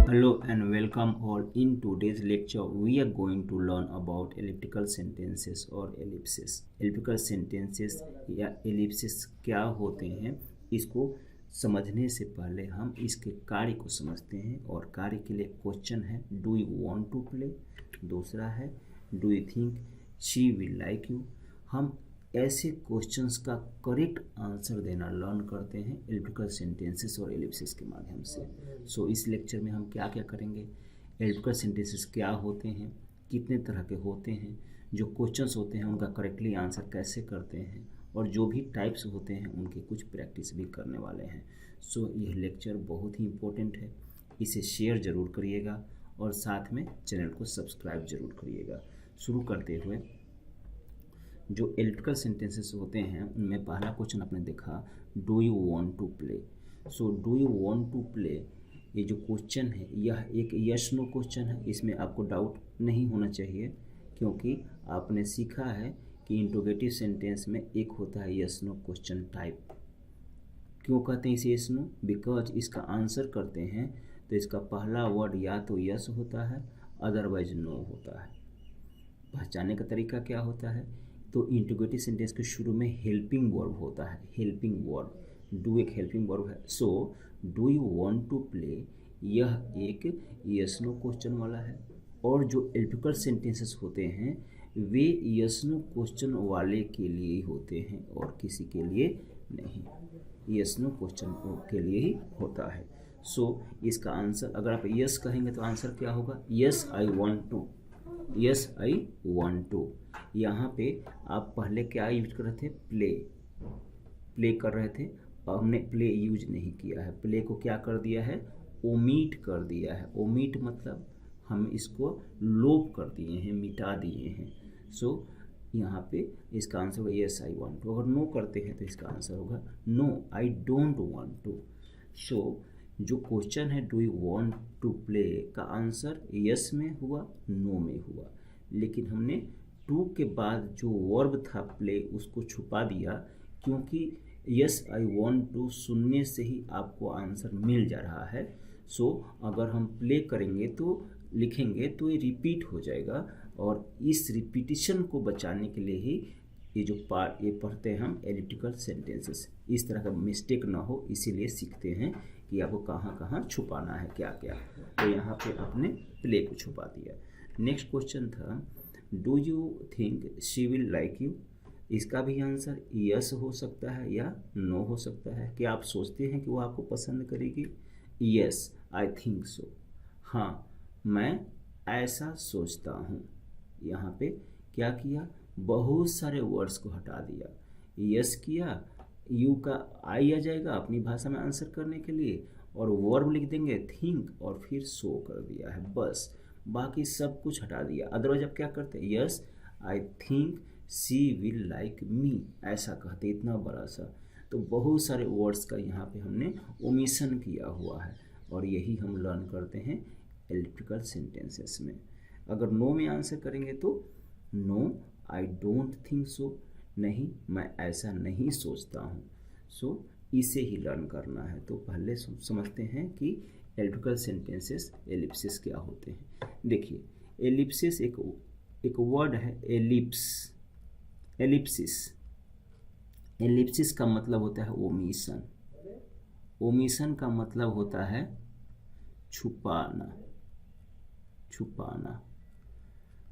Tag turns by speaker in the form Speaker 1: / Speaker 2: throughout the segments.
Speaker 1: Hello and welcome all. In today's lecture, we are going to learn about elliptical sentences और ellipses. Elliptical sentences या ellipses क्या होते हैं, इसको समझने से पहले हम इसके कार्य को समझते हैं। और कार्य के लिए क्वेश्चन है do you want to play, दूसरा है do you think she will like you. हम ऐसे क्वेश्चंस का करेक्ट आंसर देना लर्न करते हैं एलिप्टिकल सेंटेंसेस और एलिप्सिस के माध्यम से। सो इस लेक्चर में हम क्या क्या करेंगे, एलिप्टिकल सेंटेंसेस क्या होते हैं, कितने तरह के होते हैं, जो क्वेश्चंस होते हैं उनका करेक्टली आंसर कैसे करते हैं, और जो भी टाइप्स होते हैं उनकी कुछ प्रैक्टिस भी करने वाले हैं। सो यह लेक्चर बहुत ही इम्पोर्टेंट है, इसे शेयर ज़रूर करिएगा और साथ में चैनल को सब्सक्राइब ज़रूर करिएगा। शुरू करते हुए जो एलिप्टिकल सेंटेंसेस होते हैं उनमें पहला क्वेश्चन आपने देखा do you want to play. So do you want to play, ये जो क्वेश्चन है यह एक यस नो क्वेश्चन है। इसमें आपको डाउट नहीं होना चाहिए, क्योंकि आपने सीखा है कि इंट्रोगेटिव सेंटेंस में एक होता है यस नो क्वेश्चन टाइप। क्यों कहते हैं इसे यस नो? बिकॉज इसका आंसर करते हैं तो इसका पहला वर्ड या तो यस होता है, अदरवाइज नो होता है। पहचानने का तरीका क्या होता है, तो इंट्रोगेटिव सेंटेंस के शुरू में हेल्पिंग वर्ब होता है। हेल्पिंग वर्ब, डू एक हेल्पिंग वर्ब है। So do you want to play, यह एक यस नो क्वेश्चन वाला है। और जो एलिप्टिकल सेंटेंसेस होते हैं वे यस नो क्वेश्चन वाले के लिए ही होते हैं और किसी के लिए नहीं। यस नो क्वेश्चन के लिए ही होता है। सो इसका आंसर, अगर आप यस कहेंगे तो आंसर क्या होगा, yes I want to, yes I want to. यहाँ पे आप पहले क्या यूज कर रहे थे, प्ले कर रहे थे, और हमने प्ले यूज नहीं किया है। प्ले को क्या कर दिया है, ओमीट कर दिया है। ओमीट मतलब हम इसको लोप कर दिए हैं, मिटा दिए हैं। सो यहाँ पे इसका आंसर होगा यस आई वांट टू। अगर नो करते हैं तो इसका आंसर होगा no I don't want to. So जो क्वेश्चन है do you want to play का आंसर यस में हुआ, नो में हुआ, लेकिन हमने टू के बाद जो वर्ब था प्ले उसको छुपा दिया, क्योंकि यस आई वांट टू सुनने से ही आपको आंसर मिल जा रहा है। सो अगर हम प्ले करेंगे तो लिखेंगे तो ये रिपीट हो जाएगा, और इस रिपीटिशन को बचाने के लिए ही ये जो पार्ट ये पढ़ते हैं हम एलिप्टिकल सेंटेंसेस। इस तरह का मिस्टेक ना हो इसीलिए सीखते हैं कि आपको कहाँ कहाँ छुपाना है क्या क्या। तो यहाँ पे आपने प्ले को छुपा दिया। नेक्स्ट क्वेश्चन था do you think she will like you. इसका भी आंसर यस हो सकता है या नो हो सकता है। क्या आप सोचते हैं कि वो आपको पसंद करेगी? यस आई थिंक सो, हाँ मैं ऐसा सोचता हूँ। यहाँ पे क्या किया, बहुत सारे वर्ड्स को हटा दिया। यस किया, यू का आई आ जाएगा अपनी भाषा में आंसर करने के लिए, और वर्ब लिख देंगे थिंक और फिर सो कर दिया है, बस बाकी सब कुछ हटा दिया। अदरवाइज आप क्या करते, yes I think she will like me, ऐसा कहते, इतना बड़ा सा। तो बहुत सारे वर्ड्स का यहाँ पे हमने ओमिशन किया हुआ है, और यही हम लर्न करते हैं एलिप्टिकल सेंटेंसेस में। अगर नो में आंसर करेंगे तो no I don't think so, नहीं मैं ऐसा नहीं सोचता हूँ। सो इसे ही लर्न करना है। तो पहले समझते हैं कि एलिप्टिकल सेंटेंसेस एलिप्सिस क्या होते हैं। देखिए एलिप्सिस एक वर्ड है, एलिप्स, एलिप्सिस। एलिप्सिस का मतलब होता है ओमिशन। ओमिशन का मतलब होता है छुपाना, छुपाना।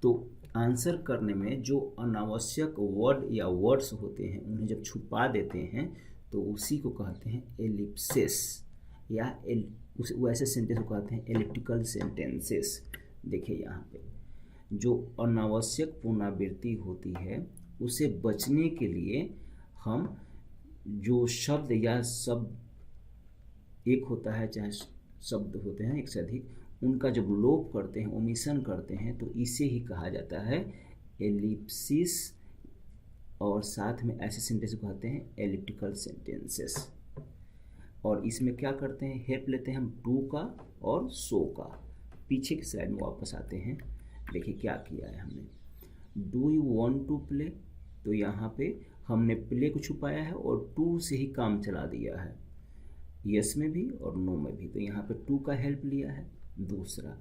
Speaker 1: तो आंसर करने में जो अनावश्यक वर्ड या वर्ड्स होते हैं उन्हें जब छुपा देते हैं तो उसी को कहते हैं एलिप्सिस, या वैसे सेंटेंस को कहते हैं एलिप्टिकल सेंटेंसेस। देखिए यहाँ पे जो अनावश्यक पुनरावृत्ति होती है उसे बचने के लिए हम जो शब्द या शब्द एक होता है, चाहे शब्द होते हैं एक से अधिक, उनका जब लोप करते हैं, ओमिशन करते हैं, तो इसे ही कहा जाता है एलिप्सिस। और साथ में ऐसे सेंटेंस को कहते हैं एलिप्टिकल सेंटेंसेस। और इसमें क्या करते हैं, हेल्प लेते हैं हम टू का और सो का। पीछे की साइड में वापस आते हैं, देखिए क्या किया है हमने, do you want to play, तो यहाँ पे हमने प्ले को छुपाया है और टू से ही काम चला दिया है, यस में भी और नो में भी। तो यहाँ पे टू का हेल्प लिया है, दूसरा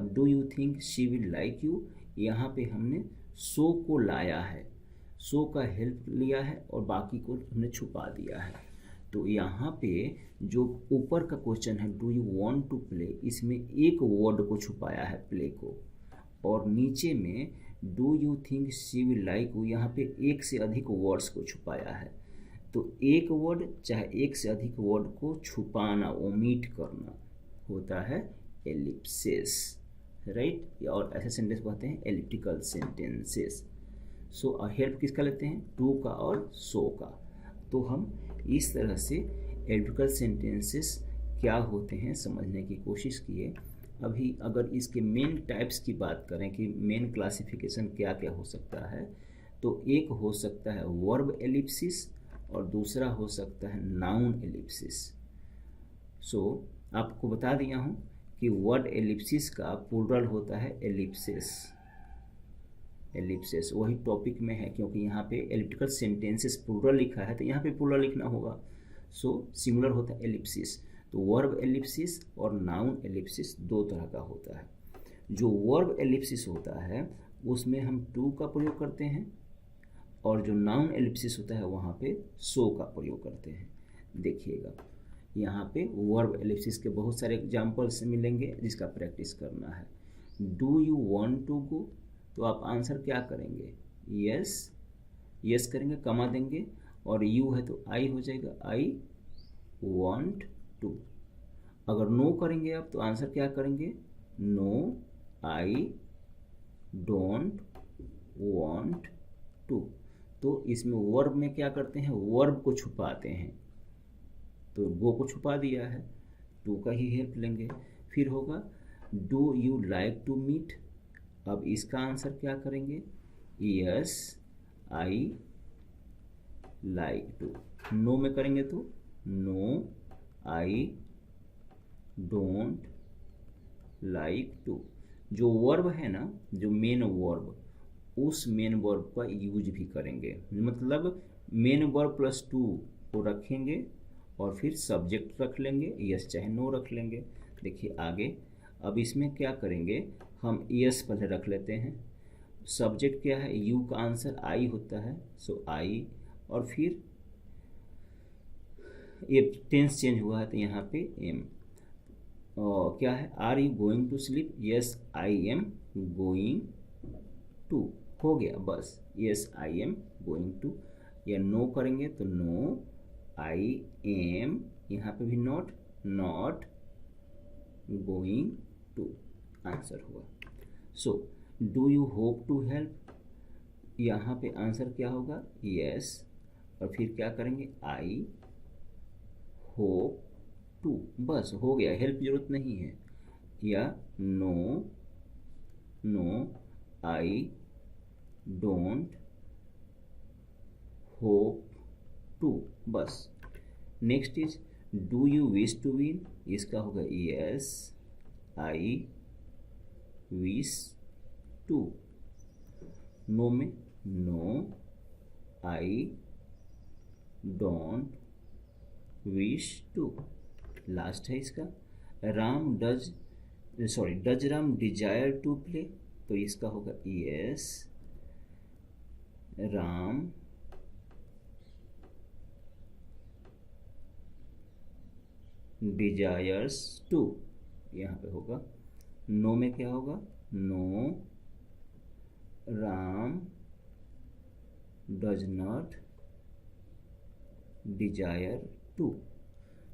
Speaker 1: do you think she will like you, यहाँ पे हमने सो को लाया है, सो का हेल्प लिया है और बाकी को हमने छुपा दिया है। तो यहाँ पे जो ऊपर का क्वेश्चन है do you want to play, इसमें एक वर्ड को छुपाया है प्ले को, और नीचे में do you think she will like you, यहाँ पे एक से अधिक वर्ड्स को छुपाया है। तो एक वर्ड चाहे एक से अधिक वर्ड को छुपाना, ओमिट करना होता है एलिप्सिस, राइट। और ऐसे सेंटेंस कहते हैं एलिप्टिकल सेंटेंसेस। सो हेल्प किसका लेते हैं, टू का और सो का। तो हम इस तरह से एलिप्टिकल सेंटेंसेस क्या होते हैं समझने की कोशिश किए। अभी अगर इसके मेन टाइप्स की बात करें कि मेन क्लासिफिकेशन क्या क्या हो सकता है, तो एक हो सकता है वर्ब एलिप्सिस और दूसरा हो सकता है नाउन एलिप्सिस। सो आपको बता दिया हूँ कि वर्ड एलिप्सिस का प्लूरल होता है एलिप्सिस। एलिप्सिस वही टॉपिक में है, क्योंकि यहाँ पे एलिप्टिकल सेंटेंसेस प्लूरल लिखा है तो यहाँ पे प्लूरल लिखना होगा। सो सिंगुलर होता है एलिप्सिस। तो वर्ब एलिप्सिस और नाउन एलिप्सिस दो तरह का होता है। जो वर्ब एलिप्सिस होता है उसमें हम टू का प्रयोग करते हैं, और जो नाउन एलिप्सिस होता है वहाँ पे सो का प्रयोग करते हैं। देखिएगा यहाँ पे वर्ब एलिप्सिस के बहुत सारे एग्जाम्पल्स मिलेंगे जिसका प्रैक्टिस करना है। Do you want to go, तो आप आंसर क्या करेंगे, यस, यस करेंगे, कमा देंगे, और यू है तो आई हो जाएगा, आई वांट टू। अगर नो करेंगे आप तो आंसर क्या करेंगे, no I don't want to. तो इसमें वर्ब में क्या करते हैं, वर्ब को छुपाते हैं। तो गो को छुपा दिया है, टू का ही हेल्प लेंगे। फिर होगा do you like to meet, अब इसका आंसर क्या करेंगे, yes I like to. No में करेंगे तो no I don't like to. जो वर्ब है ना, जो मेन वर्ब, उस मेन वर्ब का यूज भी करेंगे, मतलब मेन वर्ब प्लस टू को रखेंगे और फिर सब्जेक्ट रख लेंगे, यस चाहे नो रख लेंगे। देखिए आगे, अब इसमें क्या करेंगे, हम यस पहले रख लेते हैं। सब्जेक्ट क्या है, यू का आंसर आई होता है, सो आई, और फिर ये टेंस चेंज हुआ है तो यहाँ पे एम। क्या है, are you going to sleep, yes I am going to, हो गया बस, yes I am going to. या नो करेंगे तो नो आई एम, यहाँ पे भी not, not going to, answer हुआ। So do you hope to help, यहाँ पे आंसर क्या होगा, यस, और फिर क्या करेंगे, आई होप टू, बस हो गया, हेल्प जरूरत नहीं है। या no, no I don't hope to, बस। Next is do you wish to win, इसका होगा yes I wish to. No में no I don't wish to. Last है इसका, Ram does Ram desire to play, तो इसका होगा यस राम डिजायर्स टू, यहाँ पे होगा। नो में क्या होगा, no Ram does not desire to.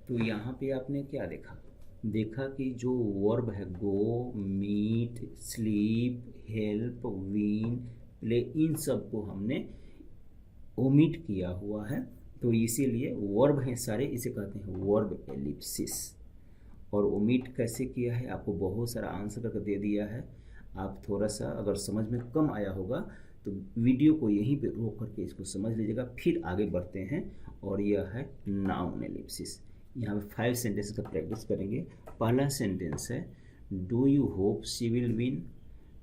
Speaker 1: तो यहाँ पे आपने क्या देखा, कि जो वर्ब है go, meet, sleep, help, win, play, इन सब को हमने ओमिट किया हुआ है, तो इसीलिए वर्ब हैं सारे, इसे कहते हैं वर्ब एलिप्सिस। और ओमिट कैसे किया है आपको बहुत सारा आंसर करके दे दिया है। आप थोड़ा सा अगर समझ में कम आया होगा तो वीडियो को यहीं पे रोक करके इसको समझ लीजिएगा, फिर आगे बढ़ते हैं। और यह है नाउन एलिप्सिस। यहाँ पे 5 सेंटेंस का प्रैक्टिस करेंगे। पहला सेंटेंस है do you hope she will win,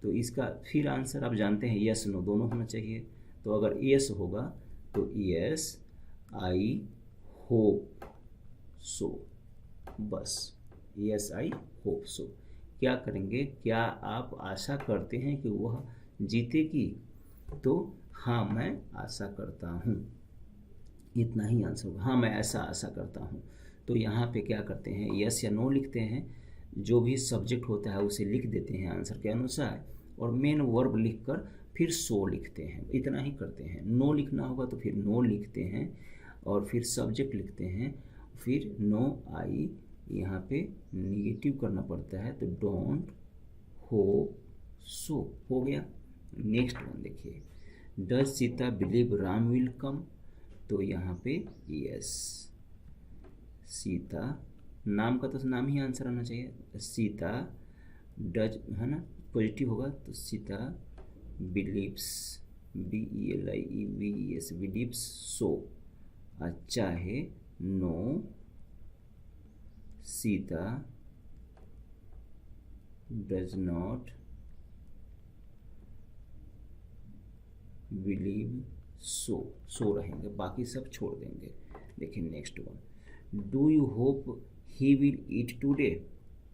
Speaker 1: तो इसका फिर आंसर आप जानते हैं यस नो दोनों होना चाहिए। तो अगर यस होगा तो यस आई होप सो, बस यस आई होप सो। क्या करेंगे, क्या आप आशा करते हैं कि वह जीतेगी? तो हाँ मैं आशा करता हूँ, इतना ही आंसर होगा। हाँ मैं ऐसा आशा करता हूँ। तो यहाँ पे क्या करते हैं, यस या नो लिखते हैं, जो भी सब्जेक्ट होता है उसे लिख देते हैं आंसर के अनुसार, और मेन वर्ब लिखकर फिर सो लिखते हैं, इतना ही करते हैं। नो लिखना होगा तो फिर नो लिखते हैं और फिर सब्जेक्ट लिखते हैं, फिर नो आई, यहाँ पे निगेटिव करना पड़ता है तो डोंट होप सो, हो गया। नेक्स्ट वन देखिए, does Sita believe Ram will come? तो यहाँ पे यस, सीता, नाम का तो नाम ही आंसर आना चाहिए। सीता डज है ना, पॉजिटिव होगा तो Sita believes, BELIEVES, believes so. अच्छा है, no Sita does not believe so, so रहेंगे, बाकी सब छोड़ देंगे। देखिए next one, do you hope he will eat today?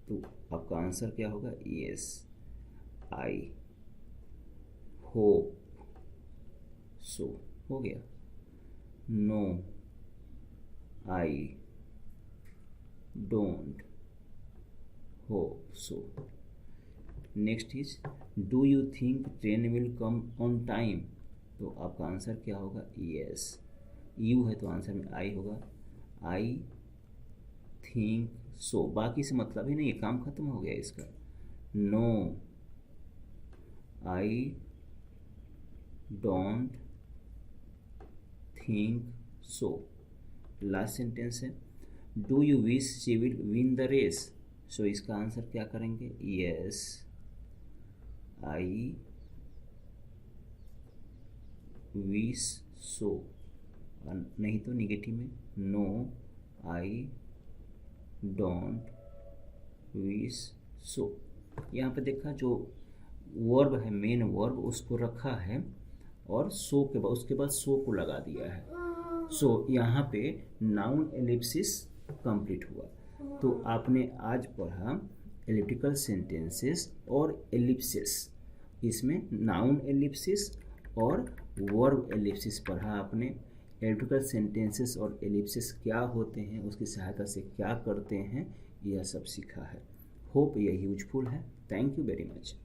Speaker 1: तो आपका आंसर क्या होगा, यस आई होप सो, हो गया। No I don't hope so. Next is, do you think train will come on time? तो आपका आंसर क्या होगा, यस, यू है तो आंसर में आई होगा, आई थिंक सो। बाकी से मतलब ही नहीं, काम खत्म हो गया इसका। No I don't think so. Last sentence है, do you wish she will win the race? So इसका आंसर क्या करेंगे, यस आई विश सो, नहीं तो निगेटिव में no I don't wish so. यहाँ पे देखा जो वर्ब है, मेन वर्ब, उसको रखा है और सो के बाद, उसके बाद सो को लगा दिया है। सो यहाँ पे नाउन एलिप्सिस कंप्लीट हुआ। तो आपने आज पढ़ा एलिप्टिकल सेंटेंसेस और एलिप्सिस, इसमें नाउन एलिप्सिस और वर्ब एलिप्सिस पढ़ा आपने। एलिप्टिकल सेंटेंसेस और एलिप्सिस क्या होते हैं, उसकी सहायता से क्या करते हैं, यह सब सीखा है। होप यह यूजफुल है। Thank you very much.